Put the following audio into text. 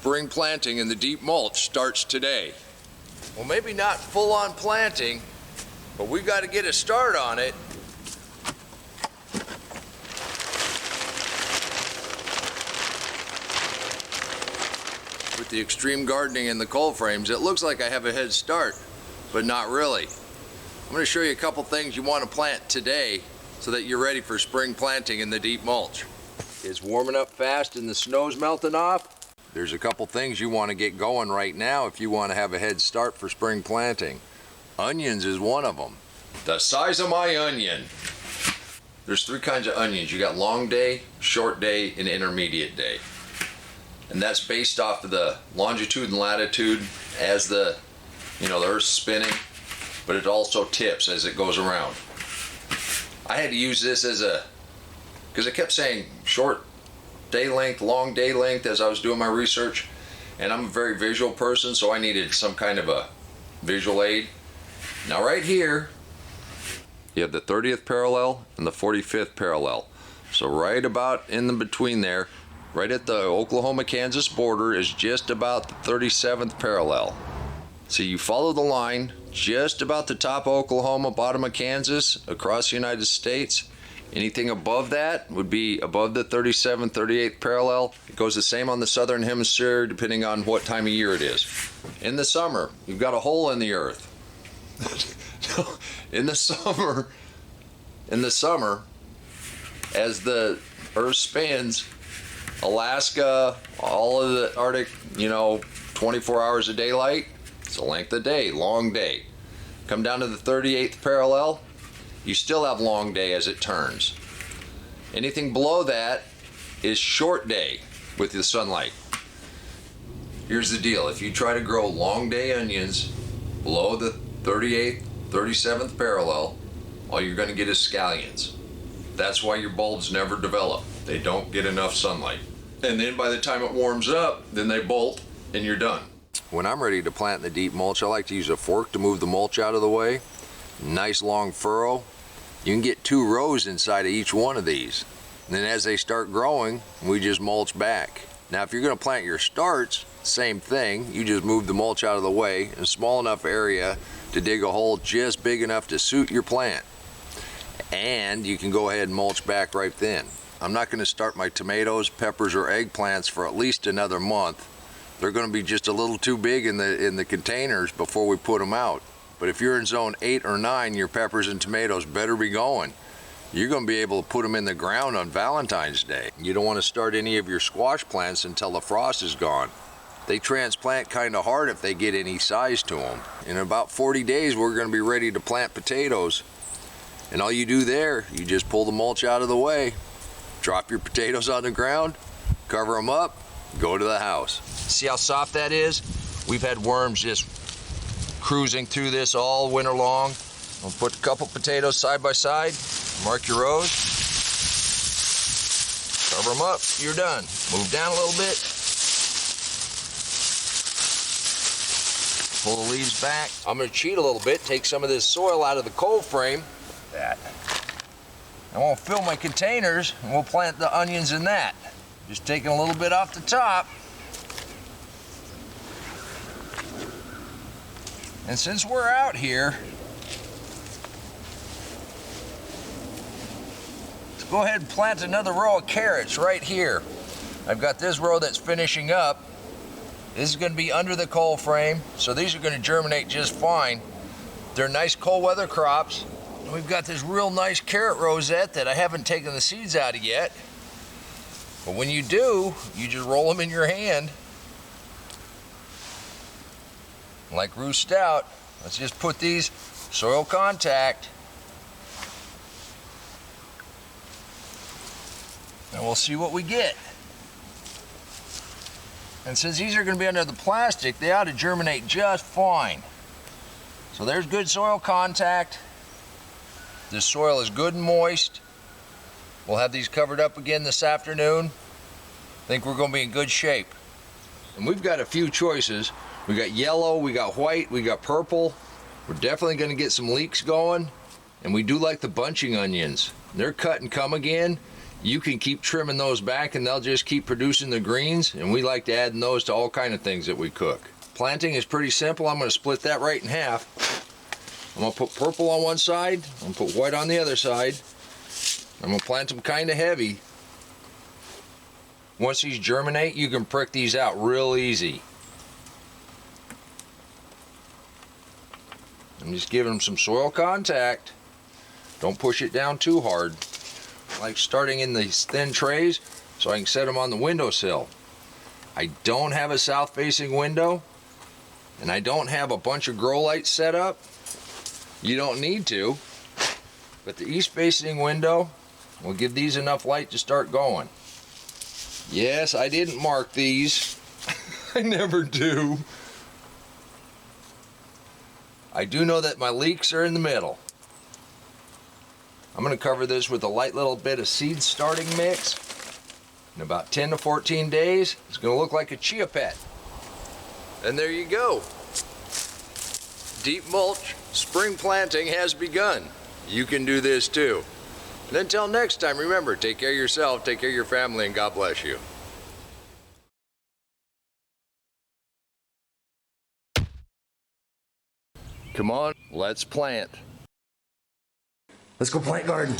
Spring planting in the deep mulch starts today. Well, maybe not full-on planting, but we got to get a start on it. With the extreme gardening and the cold frames, it looks like I have a head start, but not really. I'm going to show you a couple things you want to plant today so that you're ready for spring planting in the deep mulch. It's warming up fast and the snow's melting off. There's a couple things you want to get going right now if you want to have a head start for spring planting. Onions is one of them. The size of my onion. There's three kinds of onions. You got long day, short day, and intermediate day. And that's based off of the longitude and latitude as the Earth's spinning, but it also tips as it goes around. I had to use this because it kept saying short day length, long day length as I was doing my research, and I'm a very visual person, so I needed some kind of a visual aid. Now right here, you have the 30th parallel and the 45th parallel. So right about in the between there, right at the Oklahoma-Kansas border is just about the 37th parallel. So you follow the line just about the top of Oklahoma, bottom of Kansas, across the United States. Anything above that would be above the 37th, 38th parallel. It goes the same on the southern hemisphere depending on what time of year it is. In the summer, you've got a hole in the earth. In the summer, as the earth spins, Alaska, all of the Arctic, 24 hours of daylight, it's a length of day, long day. Come down to the 38th parallel, you still have long day as it turns. Anything below that is short day with the sunlight. Here's the deal, if you try to grow long day onions below the 38th, 37th parallel, all you're going to get is scallions. That's why your bulbs never develop. They don't get enough sunlight. And then by the time it warms up, then they bolt and you're done. When I'm ready to plant in the deep mulch, I like to use a fork to move the mulch out of the way. Nice long furrow. You can get 2 rows inside of each one of these. And then as they start growing, we just mulch back. Now if you're going to plant your starts, same thing. You just move the mulch out of the way in a small enough area to dig a hole just big enough to suit your plant. And you can go ahead and mulch back right then. I'm not going to start my tomatoes, peppers, or eggplants for at least another month. They're going to be just a little too big in the containers before we put them out. But if you're in zone 8 or 9, your peppers and tomatoes better be going. You're going to be able to put them in the ground on Valentine's Day. You don't want to start any of your squash plants until the frost is gone. They transplant kind of hard if they get any size to them. In about 40 days, we're going to be ready to plant potatoes. And all you do there, you just pull the mulch out of the way, drop your potatoes on the ground, cover them up, go to the house. See how soft that is? We've had worms just cruising through this all winter long. We'll put a couple potatoes side by side, mark your rows, cover them up, you're done. Move down a little bit, pull the leaves back. I'm going to cheat a little bit, take some of this soil out of the cold frame. That. I won't fill my containers and we'll plant the onions in that. Just taking a little bit off the top. And since we're out here, let's go ahead and plant another row of carrots right here. I've got this row that's finishing up. This is going to be under the cold frame, so these are going to germinate just fine. They're nice cold weather crops. We've got this real nice carrot rosette that I haven't taken the seeds out of yet. But when you do, you just roll them in your hand. Like Ruth Stout, let's just put these soil contact. And we'll see what we get. And since these are going to be under the plastic, they ought to germinate just fine. So there's good soil contact. The soil is good and moist. We'll have these covered up again this afternoon. I think we're going to be in good shape. And we've got a few choices. We got yellow, we got white, we got purple. We're definitely going to get some leeks going. And we do like the bunching onions. They're cut and come again. you can keep trimming those back and they'll just keep producing the greens, and we like to add those to all kind of things that we cook. Planting is pretty simple. I'm going to split that right in half. I'm going to put purple on one side, I'm going to put white on the other side. I'm going to plant them kind of heavy. Once these germinate, you can prick these out real easy. I'm just giving them some soil contact. Don't push it down too hard. I like starting in these thin trays so I can set them on the windowsill. I don't have a south-facing window, and I don't have a bunch of grow lights set up. You don't need to, but the east-facing window will give these enough light to start going. Yes, I didn't mark these. I never do. I do know that my leeks are in the middle. I'm going to cover this with a light little bit of seed starting mix. In about 10 to 14 days, it's going to look like a chia pet. And there you go. Deep mulch spring planting has begun. You can do this too. And until next time, remember, take care of yourself, take care of your family, and God bless you. Come on, let's plant. Let's go plant garden.